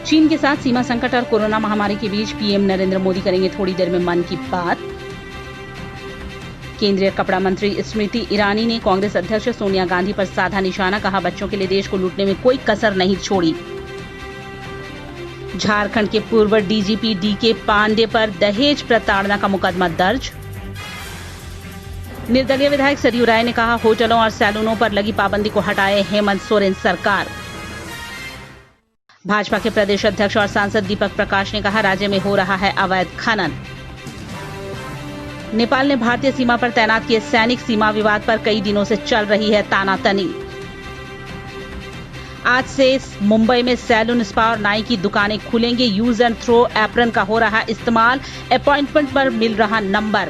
चीन के साथ सीमा संकट और कोरोना महामारी के बीच पीएम नरेंद्र मोदी करेंगे थोड़ी देर में मन की बात। केंद्रीय कपड़ा मंत्री स्मृति ईरानी ने कांग्रेस अध्यक्ष सोनिया गांधी पर साधा निशाना, कहा बच्चों के लिए देश को लूटने में कोई कसर नहीं छोड़ी। झारखंड के पूर्व डीजीपी डीके पांडे पर दहेज प्रताड़ना का मुकदमा दर्ज। निर्दलीय विधायक सरयू राय ने कहा होटलों और सैलूनों पर लगी पाबंदी को हटाए हेमंत सोरेन सरकार। भाजपा के प्रदेश अध्यक्ष और सांसद दीपक प्रकाश ने कहा राज्य में हो रहा है अवैध खनन। नेपाल ने भारतीय सीमा पर तैनात किए सैनिक, सीमा विवाद पर कई दिनों से चल रही है तानातनी। आज से मुंबई में सैलून, स्पा और नाई की दुकानें खुलेंगे। यूज एंड थ्रो एप्रन का हो रहा इस्तेमाल, अपॉइंटमेंट पर मिल रहा नंबर।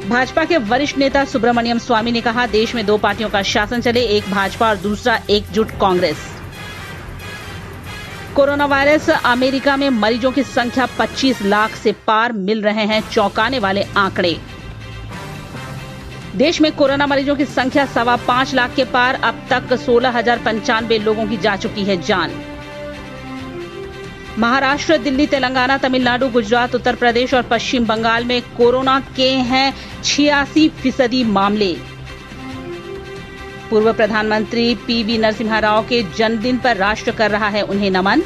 भाजपा के वरिष्ठ नेता सुब्रमण्यम स्वामी ने कहा देश में दो पार्टियों का शासन चले, एक भाजपा और दूसरा एकजुट कांग्रेस। कोरोना वायरस, अमेरिका में मरीजों की संख्या 25 लाख से पार, मिल रहे हैं चौंकाने वाले आंकड़े। देश में कोरोना मरीजों की संख्या 5.25 लाख के पार, अब तक 16,095 लोगों की जा चुकी है जान। महाराष्ट्र, दिल्ली, तेलंगाना, तमिलनाडु, गुजरात, उत्तर प्रदेश और पश्चिम बंगाल में कोरोना के हैं 86% मामले। पूर्व प्रधानमंत्री पीवी नरसिम्हा राव के जन्मदिन पर राष्ट्र कर रहा है उन्हें नमन।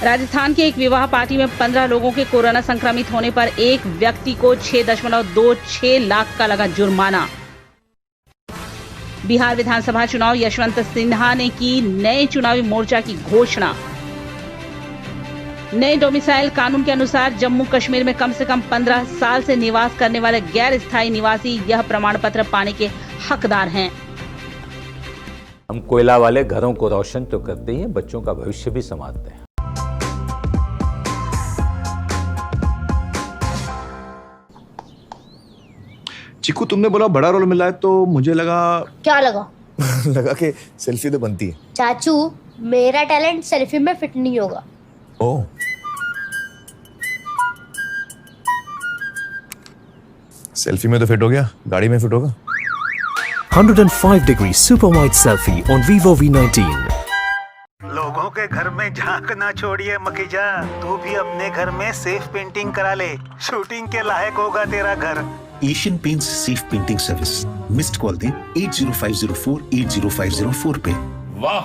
राजस्थान के एक विवाह पार्टी में 15 लोगों के कोरोना संक्रमित होने पर एक व्यक्ति को 6.26 लाख का लगा जुर्माना। बिहार विधानसभा चुनाव, यशवंत सिन्हा ने की नए चुनावी मोर्चा की घोषणा। नए डोमिसाइल कानून के अनुसार जम्मू कश्मीर में कम से कम 15 साल से निवास करने वाले गैर स्थायी निवासी यह प्रमाण पत्र पाने के हकदार हैं। हम कोयला वाले घरों को रोशन तो करते ही हैं, बच्चों का भविष्य भी संवारते हैं। चिकू, तुमने बोला बड़ा रोल मिला है तो मुझे लगा। क्या लगा? लगा कि सेल्फी तो बनती है। चाचू, मेरा टैलेंट सेल्फी में फिट नहीं होगा। ओह, सेल्फी में तो फिट हो गया, गाड़ी में फिट होगा। 105-degree super wide selfie on Vivo V19। लोगों के घर में झांकना छोड़िए मखीजा, तू भी अपने घर में सेफ पेंटिंग करा ले, शूटिंग के लायक होगा तेरा घर। Asian paints safe painting service. Missed call दें 80504 80504 पे। वाह,